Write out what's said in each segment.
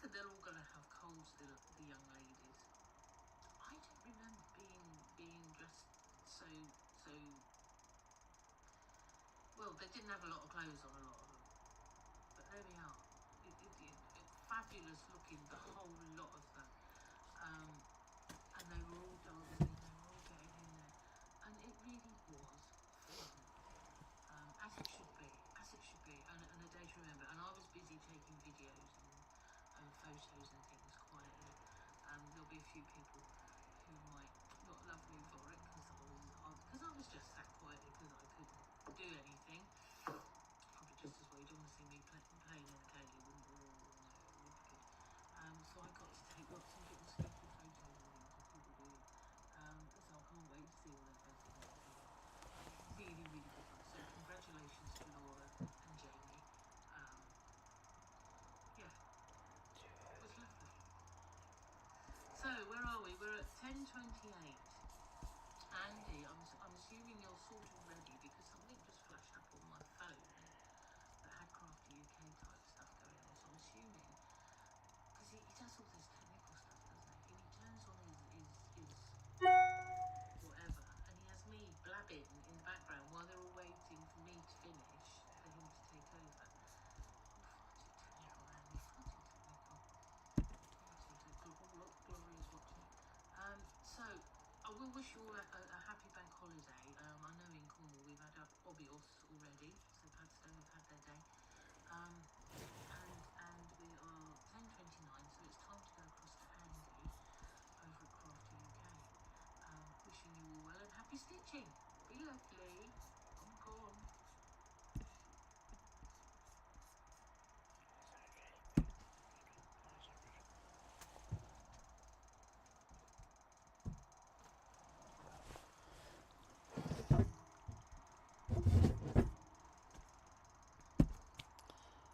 that they're all going to have colds, the young ladies. I don't remember being dressed so well. They didn't have a lot of clothes on, a lot of them, but there we are. Fabulous looking, the whole lot of them, and they were all dancing, they were all getting in there, and it really was fun, as it should be, and a day to remember. And I was busy taking videos and photos and things quietly. There'll be a few people who might not love me for it because I was just sat quietly because I couldn't do anything. Probably just as well. You don't want to see me playing in the cage, wouldn't you? So I got to take lots of little sketchy photos of these, and people do. So I can't wait to see all their photos. Really, really good fun. So congratulations to Laura and Jamie. Yeah, it was lovely. So where are we? We're at 10:28. Andy, I'm assuming you're sort of ready because something just flashed up on my phone that had Crafty-UK type stuff going on. So I'm assuming, because he does all this technical stuff, doesn't he? And he turns on his whatever, and he has me blabbing in the background while they're all waiting for me to finish for him to take over. Oh, far too technical, Andy. Far too technical. Oh, look, Gloria's watching. So I will wish you all a happy bank holiday. I know in Cornwall we've had Amigos already, so Padstow have had their day. And we are 10:29, so it's time to go across to Andy over at Crafty-UK. Wishing you all well and happy stitching. Be lovely. I'm gone.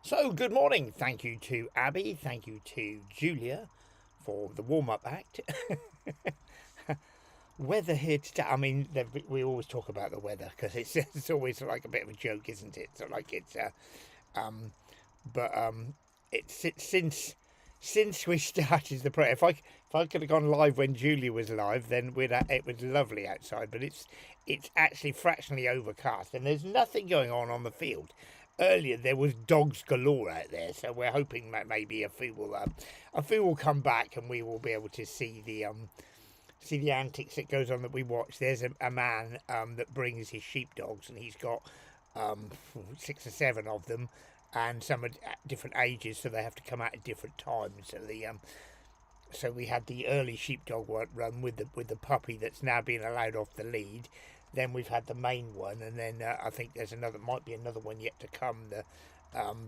So, good morning. Thank you to Abby. Thank you to Julia for the warm-up act. Weather here today. I mean, we always talk about the weather because it's always like a bit of a joke, isn't it? So, like it's since we started the program. If I could have gone live when Julia was live, then it was lovely outside. But it's actually fractionally overcast, and there's nothing going on the field. Earlier there was dogs galore out there, so we're hoping that maybe a few will come back and we will be able to see the antics that goes on that we watch. There's a man that brings his sheepdogs, and he's got 6 or 7 of them, and some are at different ages, so they have to come out at different times. So we had the early sheepdog run with the puppy that's now being allowed off the lead. Then we've had the main one, and then I think might be another one yet to come.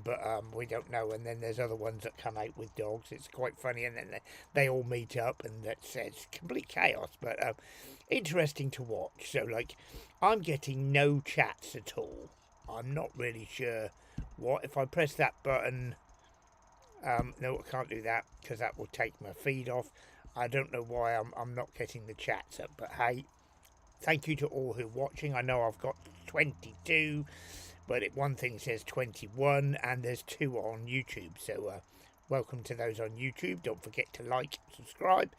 But we don't know. And then there's other ones that come out with dogs. It's quite funny, and then they all meet up, and it's complete chaos, but interesting to watch. So, like, I'm getting no chats at all. I'm not really sure what. If I press that button, no, I can't do that because that will take my feed off. I don't know why I'm not getting the chats up, but hey. Thank you to all who are watching. I know I've got 22, but one thing says 21, and there's 2 on YouTube. So welcome to those on YouTube. Don't forget to like, subscribe.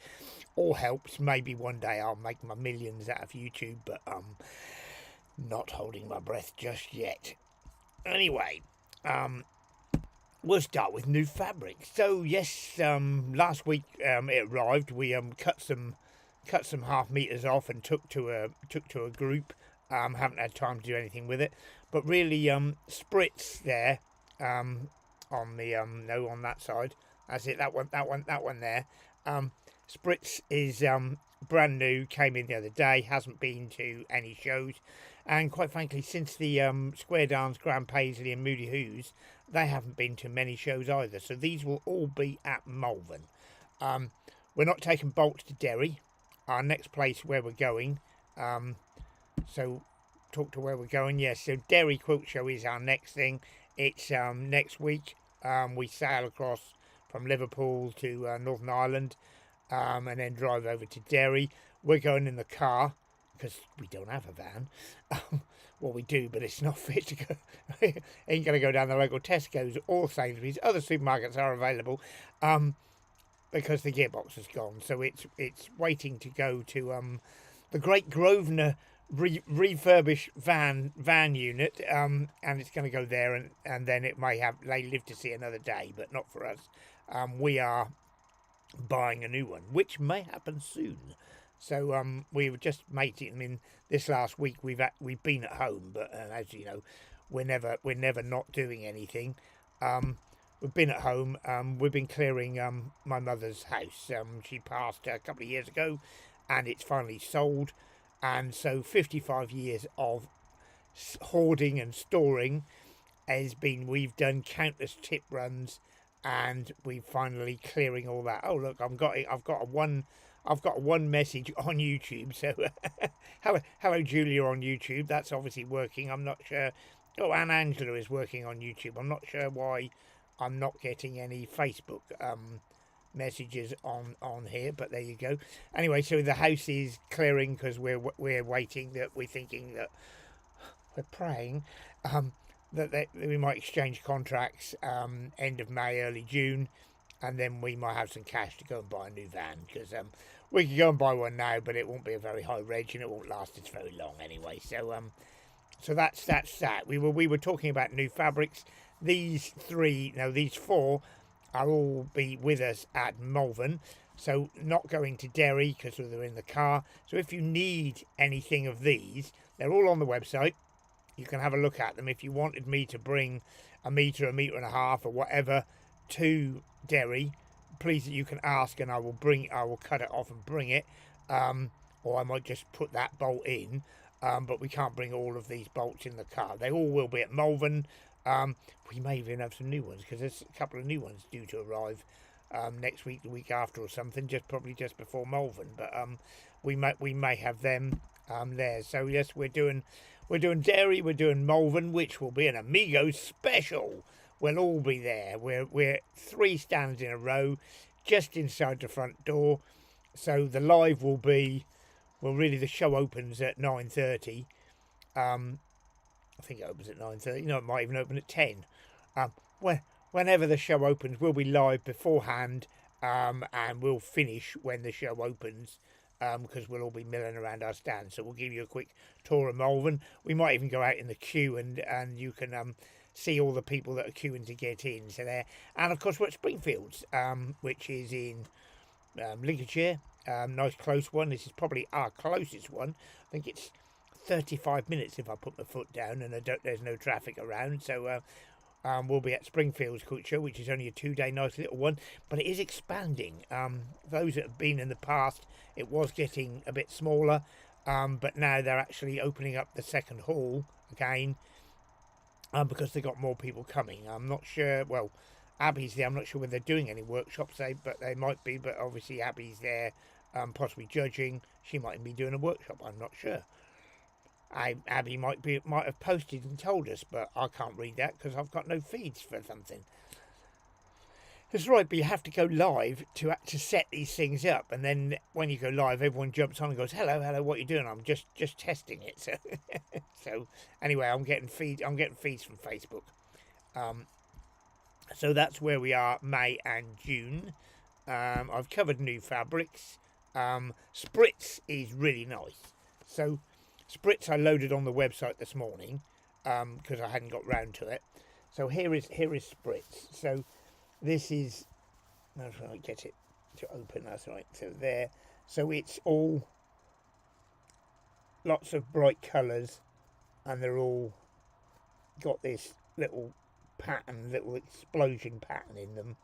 All helps. Maybe one day I'll make my millions out of YouTube, but I'm not holding my breath just yet. Anyway, we'll start with new fabric. So yes, last week it arrived. We cut some half meters off and took to a group. Haven't had time to do anything with it, but really spritz there on the on that side. That's it. That one there. Spritz is brand new. Came in the other day. Hasn't been to any shows, and quite frankly, since the Square Dance, Grand Paisley, and Moody Who's, they haven't been to many shows either. So these will all be at Malvern. We're not taking bolts to Derry. Our next place where we're going, so talk to where we're going. Yes, so Derry Quilt Show is our next thing. It's next week. We sail across from Liverpool to Northern Ireland, and then drive over to Derry. We're going in the car. because we don't have a van. Well, we do, but it's not fit to go. Ain't going to go down the local Tesco's or Sainsbury's. Other supermarkets are available because the gearbox is gone. So it's waiting to go to the Great Grosvenor refurbished van unit, and it's going to go there, and then it may live to see another day, but not for us. We are buying a new one, which may happen soon. So we were just mating. I mean, this last week we've been at home, but as you know, we're never not doing anything. We've been at home. We've been clearing my mother's house. She passed a couple of years ago, and it's finally sold. And so 55 years of hoarding and storing we've done countless tip runs, and we're finally clearing all that. Oh look, I've got a one message on YouTube. So hello Julia on YouTube. That's obviously working. I'm not sure. Oh, and Angela is working on YouTube. I'm not sure why I'm not getting any Facebook messages on here, but there you go. Anyway, so the house is clearing because we're waiting. That we're thinking that we're praying that we might exchange contracts end of May, early June, and then we might have some cash to go and buy a new van, because we could go and buy one now, but it won't be a very high reg and it won't last us very long anyway. So that's that. We were talking about new fabrics. These four are all be with us at Malvern, so not going to Derry because they're in the car. So if you need anything of these, they're all on the website. You can have a look at them. If you wanted me to bring a metre and a half or whatever to Derry, please, you can ask and I will cut it off and bring it, or I might just put that bolt in, but we can't bring all of these bolts in the car. They all will be at Malvern. We may even have some new ones, because there's a couple of new ones due to arrive next week, the week after or something, probably just before Malvern, but we may have them there. So yes, we're doing Derry, we're doing Malvern, which will be an Amigos special. We'll all be there. We're 3 stands in a row, just inside the front door. So the live will be, really the show opens at 9:30. I think it opens at 9:30. No, it might even open at 10. Whenever the show opens, we'll be live beforehand, and we'll finish when the show opens, because we'll all be milling around our stand. So we'll give you a quick tour of Malvern. We might even go out in the queue, and you can see all the people that are queuing to get in. So there, and of course we're at Springfields, which is in Lincolnshire. Nice close one. This is probably our closest one. I think it's 35 minutes if I put my foot down and there's no traffic around. So we'll be at Springfields Culture, which is only a 2-day nice little one, but it is expanding. Those that have been in the past, it was getting a bit smaller, but now they're actually opening up the second hall again, because they got more people coming. I'm not sure. Well, Abby's there. I'm not sure whether they're doing any workshops, but they might be. But obviously Abby's there, possibly judging. She might be doing a workshop. I'm not sure. Abby might have posted and told us, but I can't read that because I've got no feeds for something. That's right, but you have to go live to set these things up, and then when you go live, everyone jumps on and goes, "Hello, what are you doing?" I'm just testing it. So, so anyway, I'm getting feeds from Facebook. So that's where we are, May and June. I've covered new fabrics. Spritz is really nice. So Spritz I loaded on the website this morning, because I hadn't got round to it. So here is Spritz. So this is, that's right, get it to open, that's right. So there, so it's all lots of bright colours, and they're all got this little pattern, little explosion pattern in them,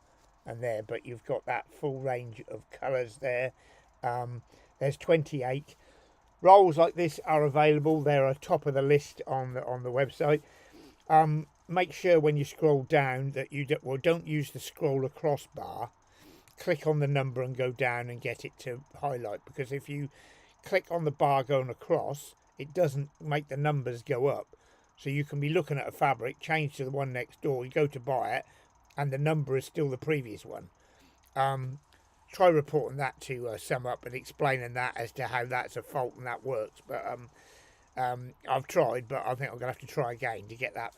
and there. But you've got that full range of colours there. There's 28 rolls like this are available. They're at top of the list on the website. Make sure when you scroll down that you don't use the scroll across bar. Click on the number and go down and get it to highlight, because if you click on the bar going across, it doesn't make the numbers go up. So you can be looking at a fabric, change to the one next door, you go to buy it, and the number is still the previous one. try reporting that to Sum Up and explaining that as to how that's a fault and that works. But I've tried, but I think I'm gonna have to try again to get that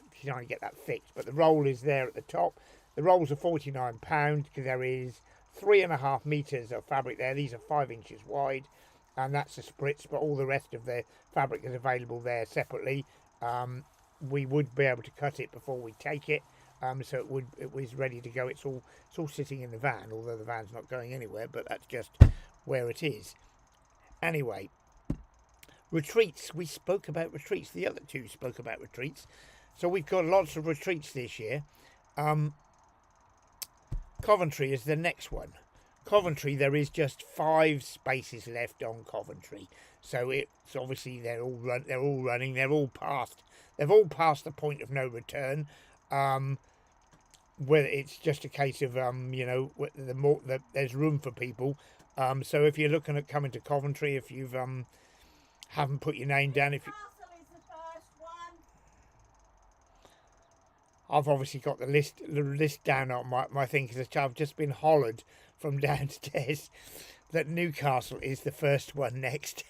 fixed. But the roll is there at the top. The rolls are £49 because there is 3.5 meters of fabric there. These are 5 inches wide, and that's the spritz. But all the rest of the fabric is available there separately. We would be able to cut it before we take it, so it was ready to go. It's all sitting in the van, although the van's not going anywhere. But that's just where it is. Anyway, retreats. We spoke about retreats. The other two spoke about retreats. So we've got lots of retreats this year. Coventry is the next one. Coventry, there is just 5 spaces left on Coventry. So it's obviously they're all running. They've all passed the point of no return. Whether it's just a case of there's room for people. So if you're looking at coming to Coventry, if you've haven't put your name down, I've obviously got the list down on my thing because I've just been hollered from downstairs that Newcastle is the first one next,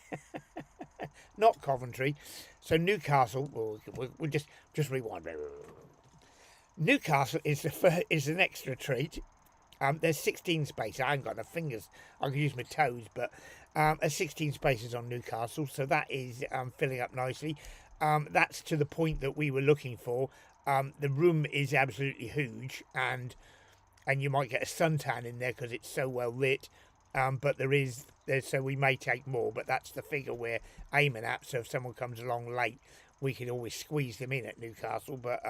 not Coventry. So Newcastle, we'll just rewind. Newcastle is the next retreat. There's 16 spaces. I haven't got enough fingers. I can use my toes, but there's 16 spaces on Newcastle, so that is filling up nicely. That's to the point that we were looking for. The room is absolutely huge, and you might get a suntan in there because it's so well lit. But so we may take more, but that's the figure we're aiming at. So if someone comes along late, we can always squeeze them in at Newcastle, but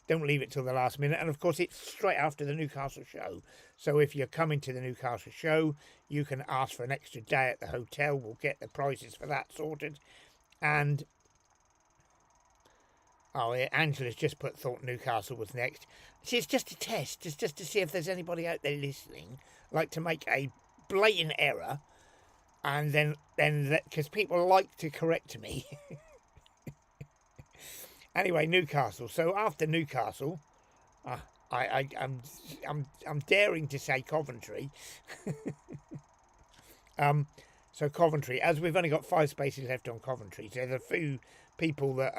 don't leave it till the last minute. And of course, it's straight after the Newcastle show. So if you're coming to the Newcastle show, you can ask for an extra day at the hotel. We'll get the prices for that sorted. And Angela's just thought Newcastle was next. See, it's just a test. It's just to see if there's anybody out there listening like to make a blatant error, and then because people like to correct me. Anyway, Newcastle. So after Newcastle, I'm daring to say Coventry. So Coventry, as we've only got 5 spaces left on Coventry, so there's a few people that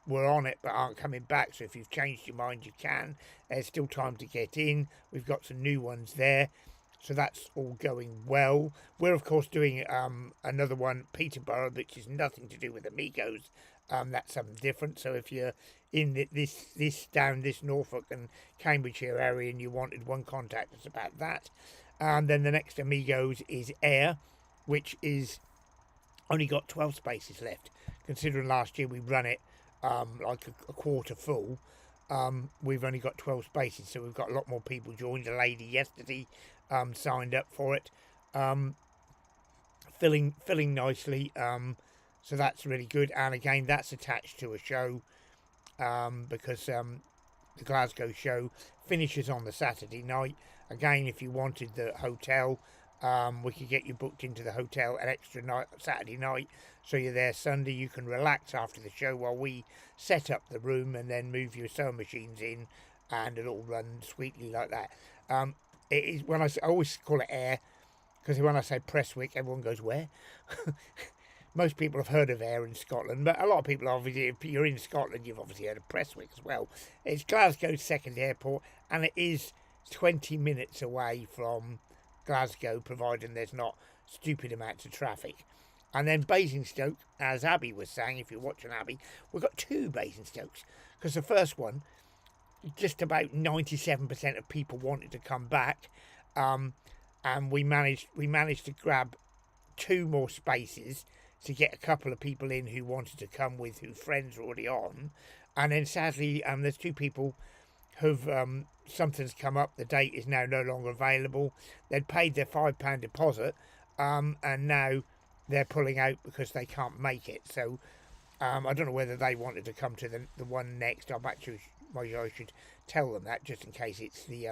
were on it but aren't coming back. So if you've changed your mind, you can. There's still time to get in. We've got some new ones there, so that's all going well. We're of course doing another one, Peterborough, which is nothing to do with Amigos. That's something different. So if you're in this Norfolk and Cambridgeshire area and you wanted one, contact us about that. Then the next Amigos is Air, which is only got 12 spaces left. Considering last year we run it like a quarter full, we've only got 12 spaces, so we've got a lot more people joined. A lady yesterday signed up for it, filling nicely. So that's really good, and again that's attached to a show because the Glasgow show finishes on the Saturday night. Again, if you wanted the hotel, we could get you booked into the hotel an extra night Saturday night, so you're there Sunday. You can relax after the show while we set up the room and then move your sewing machines in, and it'll run sweetly like that. It is, I always call it Air, because when I say Prestwick, everyone goes, where? Most people have heard of Air in Scotland, but a lot of people, obviously, if you're in Scotland, you've obviously heard of Prestwick as well. It's Glasgow's second airport, and it is 20 minutes away from Glasgow, providing there's not stupid amounts of traffic. And then Basingstoke, as Abby was saying, if you're watching Abby, we've got 2 Basingstokes, because the first one, just about 97% of people wanted to come back, and we managed to grab 2 more spaces to get a couple of people in who wanted to come with who friends are already on. And then sadly there's 2 people who've something's come up. The date is now no longer available. They'd paid their £5 deposit, and now they're pulling out because they can't make it. So I don't know whether they wanted to come to the one next. I should tell them that, just in case it's the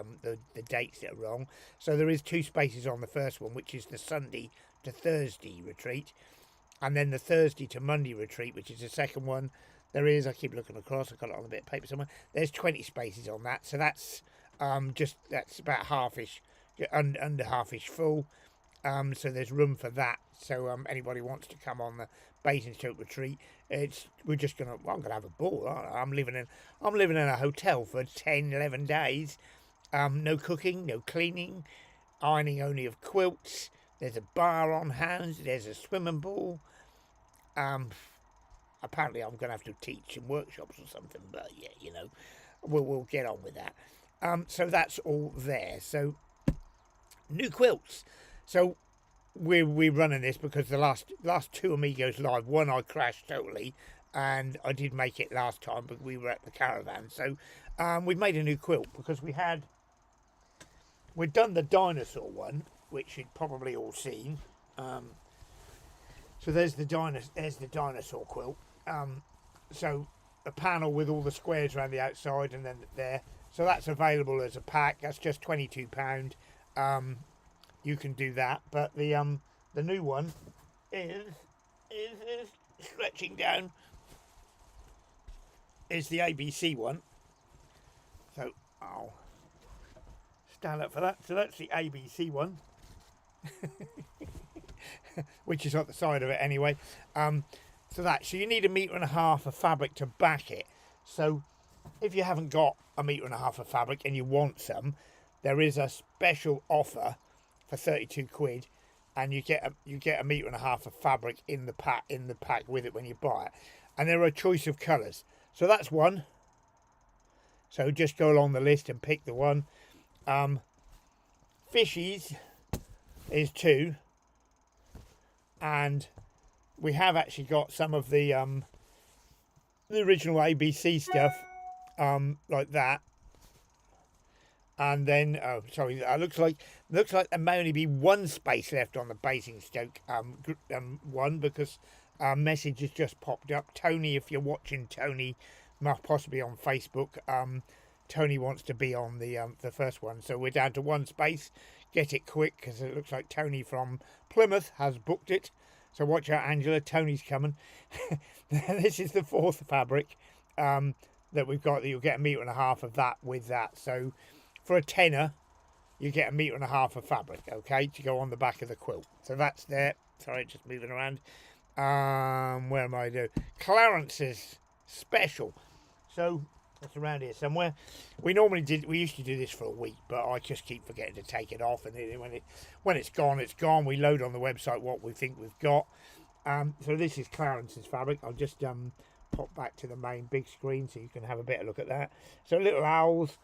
dates that are wrong. So there is 2 spaces on the first one, which is the Sunday to Thursday retreat, and then the Thursday to Monday retreat, which is the second one. There is, I keep looking across, I've got it on a bit of paper somewhere, there's 20 spaces on that, so that's about halfish under half-ish full. So there's room for that. So anybody wants to come on the Basingstoke retreat, we're just gonna. Well, I'm gonna have a ball. Aren't I? I'm living in a hotel for 10, 11 days. No cooking, no cleaning, ironing only of quilts. There's a bar on hand. There's a swimming pool. Apparently I'm gonna have to teach some workshops or something. But yeah, we'll get on with that. So that's all there. So new quilts. So we're running this because the last two Amigos live, one I crashed totally, and I did make it last time, but we were at the caravan. So we've made a new quilt because we'd done the dinosaur one, which you'd probably all seen. So there's the dinosaur quilt. So a panel with all the squares around the outside, and then there. So that's available as a pack. That's just £22. You can do that, but the new one is stretching down. Is the ABC one. So I'll stand up for that. So that's the ABC one, which is on the side of it anyway. So you need 1.5 meters of fabric to back it. So if you haven't got 1.5 meters of fabric and you want some, there is a special offer for 32 quid, and you get 1.5 meters of fabric in the pack with it when you buy it. And there are a choice of colours. So that's one. So just go along the list and pick the one. Fishies is 2. And we have actually got some of the original ABC stuff, like that. And then, it looks like there may only be one space left on the Basingstoke one, because a message has just popped up. Tony, if you're watching, Tony, possibly on Facebook, Tony wants to be on the first one. So we're down to one space. Get it quick, because it looks like Tony from Plymouth has booked it. So watch out, Angela. Tony's coming. This is the 4th fabric that we've got. That you'll get 1.5 meters of that with that. So for a tenner, you get 1.5 meters of fabric, okay, to go on the back of the quilt. So that's there. Sorry, just moving around. Where am I doing? Clarence's special. So that's around here somewhere. We used to do this for a week, but I just keep forgetting to take it off, and when it's gone, it's gone. We load on the website what we think we've got. So this is Clarence's fabric. I'll just pop back to the main big screen so you can have a better look at that. So little owls.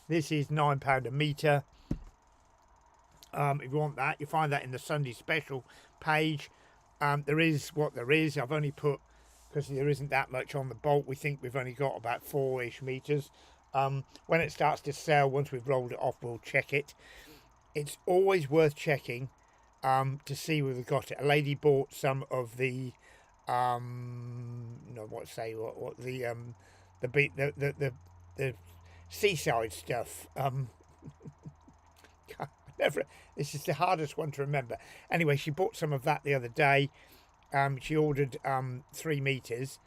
This is £9 a metre. If you want that, you find that in the Sunday special page. There is what there is. I've only put, because there isn't that much on the bolt, we think we've only got about 4-ish meters. When it starts to sell, once we've rolled it off, we'll check it. It's always worth checking to see whether we've got it. A lady bought some of the the seaside stuff. This is the hardest one to remember. Anyway, she bought some of that the other day. She ordered 3 meters,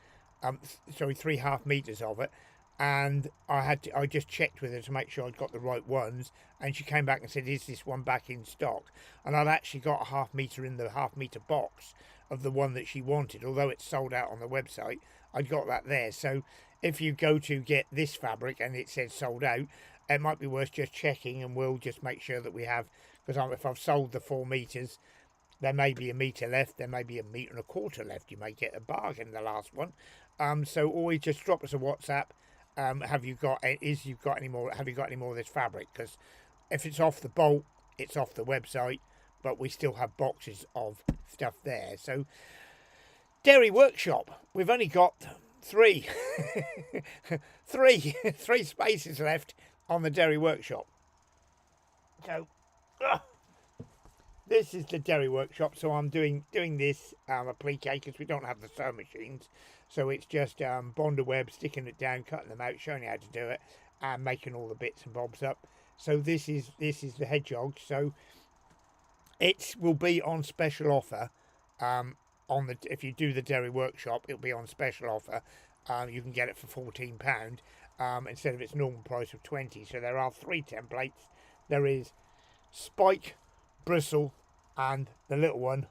3.5 meters of it, and I just checked with her to make sure I'd got the right ones, and she came back and said, "Is this one back in stock?" And I'd actually got a 1/2 meter in the 1/2 meter box of the one that she wanted, although it's sold out on the website. I'd got that there. So if you go to get this fabric and it says sold out, it might be worth just checking, and we'll just make sure that we have, because if I've sold the 4 meters, there may be 1 meter left, there may be 1.25 meters left. You may get a bargain, the last one. So always just drop us a WhatsApp. Have you got any more of this fabric? Because if it's off the bolt, it's off the website, but we still have boxes of stuff there. So Dairy Workshop, we've only got 3 three spaces left on the Dairy Workshop. So this is the Dairy Workshop. So I'm doing this applique, because we don't have the sewing machines. So it's just bonder web, sticking it down, cutting them out, showing you how to do it, and making all the bits and bobs up. So this is the hedgehog. So it will be on special offer. If you do the Dairy Workshop, it'll be on special offer. You can get it for £14 instead of its normal price of £20. So there are 3 templates. There is Spike, Bristle, and the little one.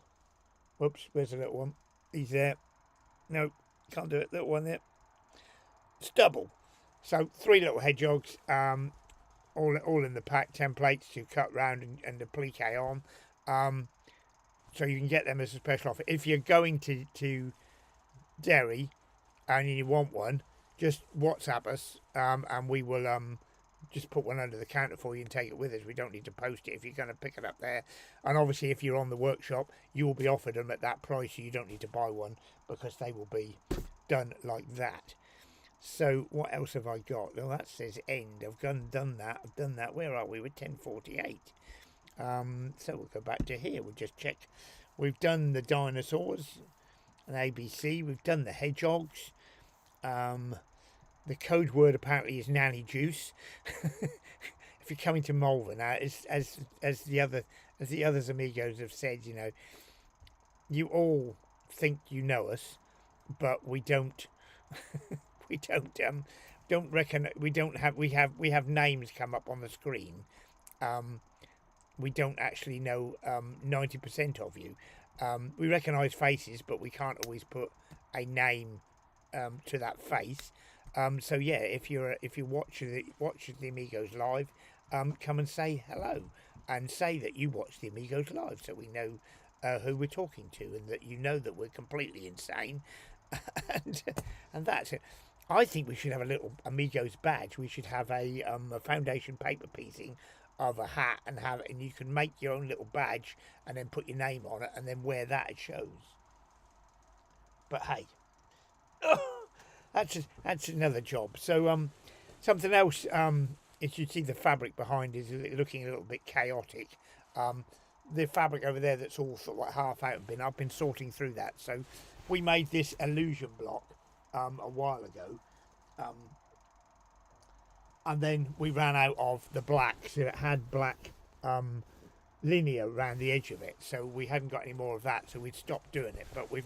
Whoops, where's the little one? He's there. No, can't do it. Little one there. Stubble. So 3 little hedgehogs, all in the pack templates to cut round and applique on. So you can get them as a special offer. If you're going to Derry and you want one, just WhatsApp us, and we will just put one under the counter for you and take it with us. We don't need to post it if you're going to pick it up there. And obviously, if you're on the workshop, you will be offered them at that price, so you don't need to buy one because they will be done like that. So what else have I got? Well, that says end. I've done that. Where are we? We're 10:48. So we'll go back to here. We'll just check. We've done the dinosaurs and ABC. We've done the hedgehogs. The code word apparently is nanny juice. If you're coming to Malvern, as the others amigos have said, you know, you all think you know us, but we don't. We don't reckon. We have names come up on the screen. We don't actually know 90% of you. We recognise faces, but we can't always put a name to that face. So yeah, if you watch the Amigos live, come and say hello and say that you watch the Amigos live, so we know who we're talking to and that you know that we're completely insane. and that's it. I think we should have a little Amigos badge. We should have a foundation paper piecing of a hat and you can make your own little badge and then put your name on it and then wear that. It shows. But hey, that's another job. So something else is you see the fabric behind is looking a little bit chaotic. The fabric over there that's all sort of like half out and I've been sorting through that. So we made this illusion block a while ago, and then we ran out of the black, so it had black linear around the edge of it, so we hadn't got any more of that, so we'd stopped doing it. But we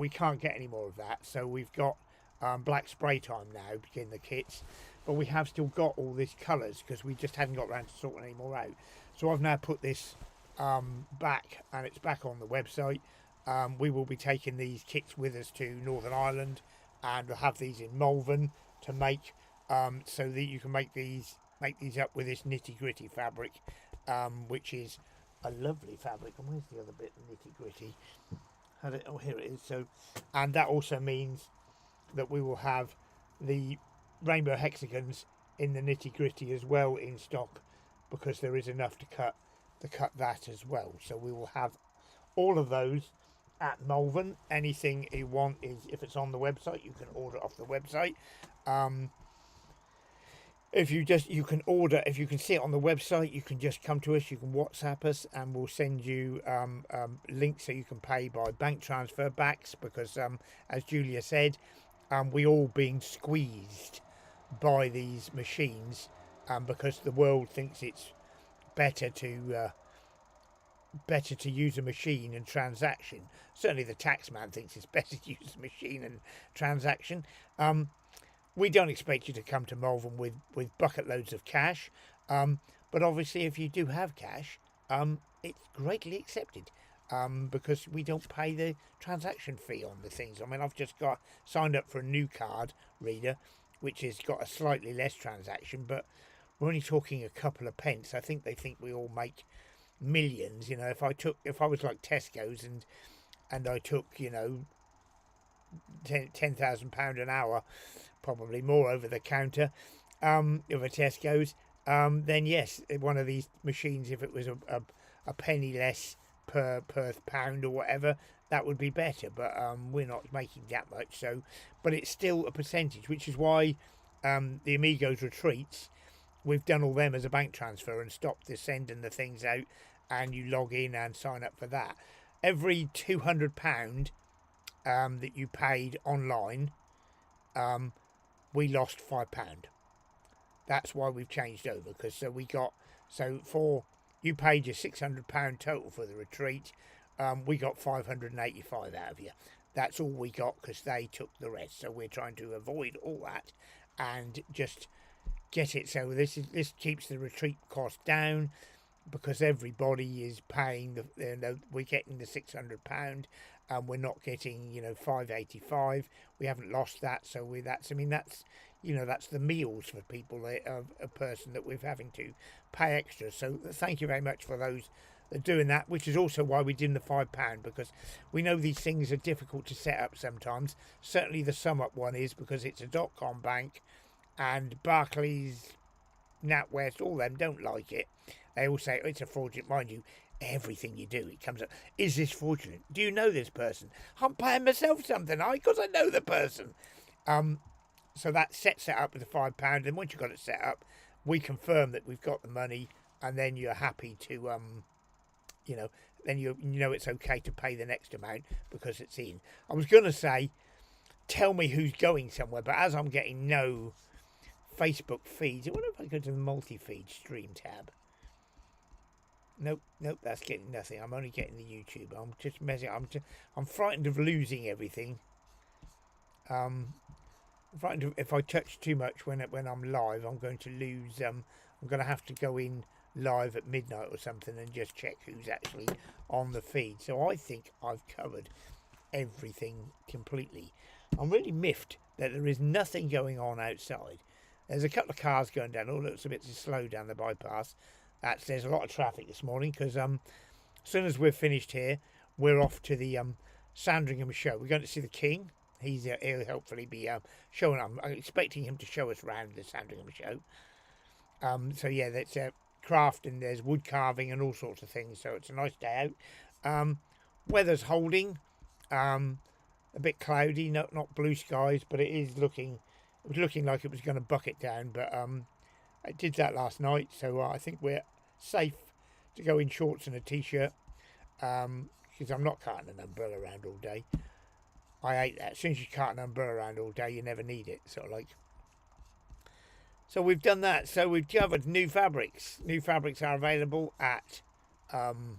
can't get any more of that, so we've got black spray time now in the kits, but we have still got all these colours because we just hadn't got around to sorting any more out. So I've now put this back, and it's back on the website. We will be taking these kits with us to Northern Ireland, and we'll have these in Malvern to make, so that you can make these up with this nitty gritty fabric, which is a lovely fabric. And where's the other bit, nitty gritty? Oh, here it is. So, and that also means that we will have the rainbow hexagons in the nitty gritty as well in stock, because there is enough to cut that as well. So we will have all of those at Malvern. Anything you want is, if it's on the website, you can order off the website. If you can order, if you can see it on the website, you can just come to us, you can WhatsApp us, and we'll send you links so you can pay by bank transfer backs, because as Julia said, we all being squeezed by these machines, because the world thinks it's better to use a machine and transaction. Certainly the tax man thinks it's better to use a machine and transaction. We don't expect you to come to Malvern with bucket loads of cash, but obviously if you do have cash, it's greatly accepted, because we don't pay the transaction fee on the things. I mean, I've just got signed up for a new card reader, which has got a slightly less transaction, but we're only talking a couple of pence. I think they think we all make millions. You know, if I was like Tesco's and I took, you know, £10,000 an hour, probably more over the counter, of a Tesco's, then yes, one of these machines, if it was a penny less per pound or whatever, that would be better. But we're not making that much, so, but it's still a percentage, which is why the Amigos retreats, we've done all them as a bank transfer and stopped the sending the things out, and you log in and sign up for that. Every £200 that you paid online, we lost £5. That's why we've changed over, because for you paid your £600 total for the retreat, we got 585 out of you. That's all we got, because they took the rest. So we're trying to avoid all that and just get it. So this keeps the retreat cost down. because everybody is paying we're getting the £600, and we're not getting £585. We haven't lost that, so that's that's the meals for people, a person that we're having to pay extra. So thank you very much for those that are doing that, which is also why we did the £5, because we know these things are difficult to set up sometimes. Certainly the sum up one is, because it's a .com bank, and Barclays, NatWest, all them don't like it. They all say it's a fraudulent. Mind you, everything you do, it comes up, is this fraudulent? Do you know this person? I'm paying myself something, because I know the person. So that sets it up with the £5, and once you've got it set up, we confirm that we've got the money, and then you're happy to then you know it's okay to pay the next amount because it's in. I was going to say, tell me who's going somewhere, but as I'm getting no Facebook feeds, I wonder if I go to the multi-feed stream tab. Nope, that's getting nothing. I'm only getting the YouTube. I'm just messing. I'm frightened of losing everything. I'm frightened of, if I touch too much when I'm live, I'm going to lose. I'm going to have to go in live at midnight or something and just check who's actually on the feed. So I think I've covered everything completely. I'm really miffed that there is nothing going on outside. There's a couple of cars going down. Oh, looks a bit slow down the bypass. There's a lot of traffic this morning, because as soon as we're finished here, we're off to the Sandringham show. We're going to see the King. He'll hopefully be showing. I'm expecting him to show us around the Sandringham show. So yeah, that's craft, and there's wood carving and all sorts of things. So it's a nice day out. Weather's holding. A bit cloudy, not blue skies, but it was looking like it was going to bucket down. But I did that last night, so I think we're safe to go in shorts and a t-shirt, because I'm not carting an umbrella around all day. I hate that. As soon as you cart an umbrella around all day, you never need it, sort of like. So we've done that. So we've covered new fabrics. New fabrics are available at on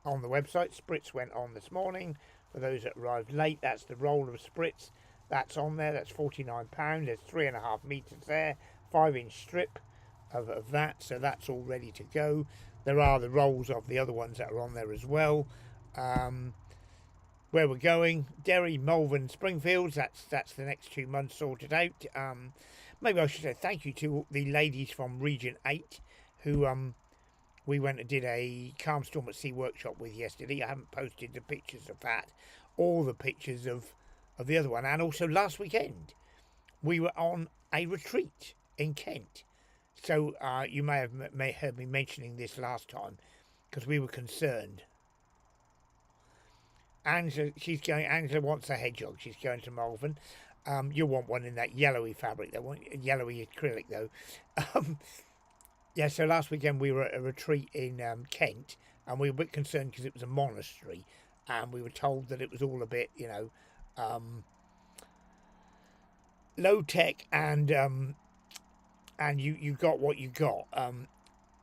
the website. Spritz went on this morning. For those that arrived late, that's the roll of Spritz. That's on there. That's £49. There's 3.5 metres there. 5-inch strip of that, so that's all ready to go. There are the rolls of the other ones that are on there as well. Where we're going, Derry, Malvern, Springfields, that's the next 2 months sorted out. Maybe I should say thank you to the ladies from Region 8 who we went and did a Calm Storm at Sea workshop with yesterday. I haven't posted the pictures of that, or the pictures of the other one. And also last weekend we were on a retreat in Kent. So you may have heard me mentioning this last time, because we were concerned. Angela wants a hedgehog. She's going to Malvern. You'll want one in that yellowy fabric. They want yellowy acrylic though. Yeah, so last weekend we were at a retreat in Kent, and we were a bit concerned because it was a monastery, and we were told that it was all a bit, low tech, and you got what you got.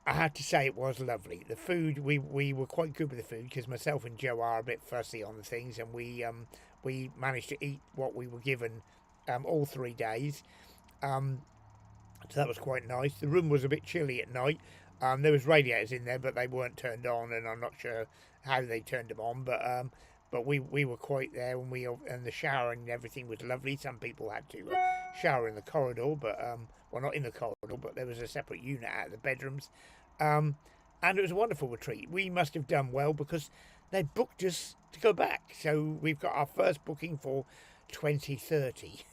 I had to say it was lovely. The food, we were quite good with the food, because myself and Joe are a bit fussy on the things, and we managed to eat what we were given all 3 days. So that was quite nice. The room was a bit chilly at night. There was radiators in there, but they weren't turned on, and I'm not sure how they turned them on. But we were quite there, and the shower and everything was lovely. Some people had to shower in the corridor, but well, not in the corridor, but there was a separate unit out of the bedrooms. And it was a wonderful retreat. We must have done well, because they booked us to go back. So we've got our first booking for 2030.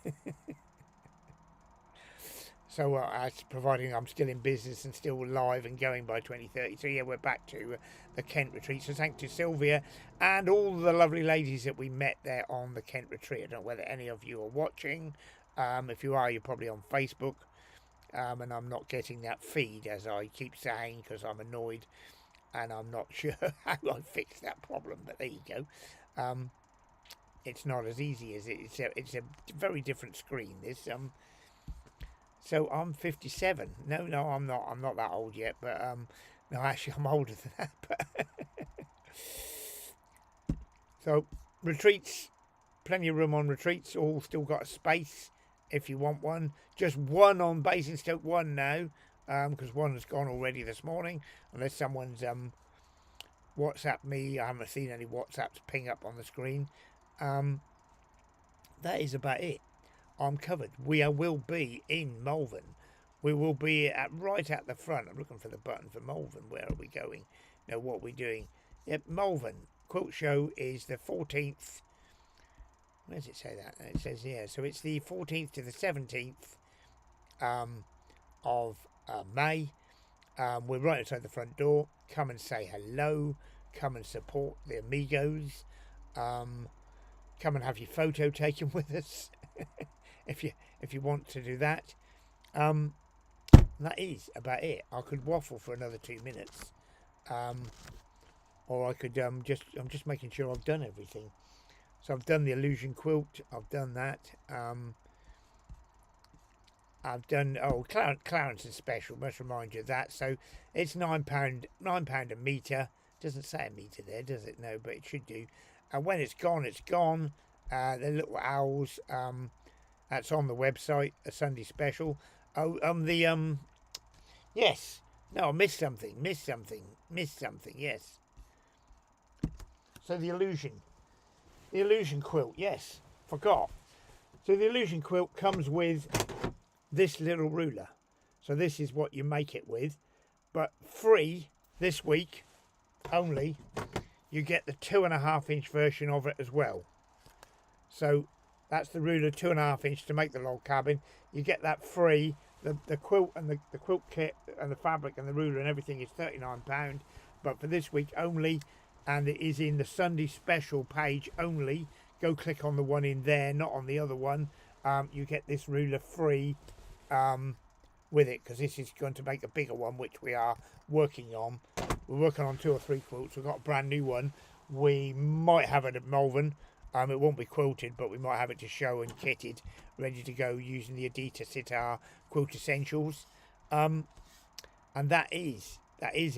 So providing I'm still in business and still live and going by 2030. So yeah, we're back to the Kent retreat. So thanks to Sylvia and all the lovely ladies that we met there on the Kent retreat. I don't know whether any of you are watching. If you are, you're probably on Facebook. And I'm not getting that feed, as I keep saying, because I'm annoyed and I'm not sure how I fix that problem. But there you go. It's not as easy as it. It's a very different screen. This So I'm 57. No, I'm not. I'm not that old yet. But no, actually, I'm older than that. But so retreats, plenty of room on retreats. All still got a space if you want one. Just one on Basingstoke 1 now. because one has gone already this morning, unless someone's WhatsApp me. I haven't seen any WhatsApps ping up on the screen. That is about it. I'm covered. Will be in Malvern. We will be right at the front. I'm looking for the button for Malvern. Where are we going? Now, what are we doing? Yep, Malvern Quilt Show is the 14th. Where does it say that? It says, yeah, so it's the 14th to the 17th of May. We're right outside the front door. Come and say hello. Come and support the Amigos. Come and have your photo taken with us if you want to do that. That is about it. I could waffle for another 2 minutes, or I could I'm just making sure I've done everything. So I've done the illusion quilt. I've done that. I've done Clarence is special. Must remind you of that. So it's £9 a metre. Doesn't say a metre there, does it? No, but it should do. And when it's gone, it's gone. The little owls. That's on the website. A Sunday special. Yes. No, I missed something. Yes. So the illusion quilt. Yes, forgot. So the illusion quilt comes with this little ruler. So this is what you make it with. But free this week only, you get the 2.5-inch version of it as well. So that's the ruler, 2.5-inch to make the log cabin. You get that free. The quilt and the quilt kit and the fabric and the ruler and everything is £39. But for this week only, and it is in the Sunday special page only. Go click on the one in there, not on the other one. You get this ruler free with it, because this is going to make a bigger one, which we are working on. We're working on 2 or 3 quilts. We've got a brand new one. We might have it at Malvern. It won't be quilted, but we might have it to show and kitted, ready to go using the Adidas Sitar Quilt Essentials. And that is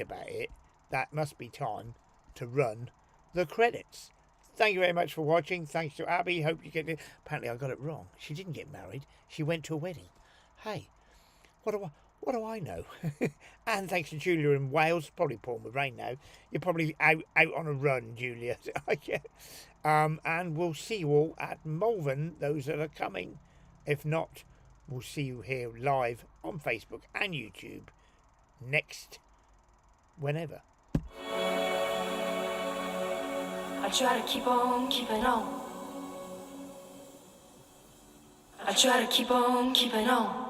about it. That must be time to run the credits. Thank you very much for watching. Thanks to Abby. Hope you get it. Apparently I got it wrong. She didn't get married. She went to a wedding. Hey, what do I know? And thanks to Julia in Wales. Probably pouring with rain now. You're probably out on a run, Julia. And we'll see you all at Malvern, those that are coming. If not, we'll see you here live on Facebook and YouTube next whenever. I try to keep on keeping on. I try to keep on keeping on.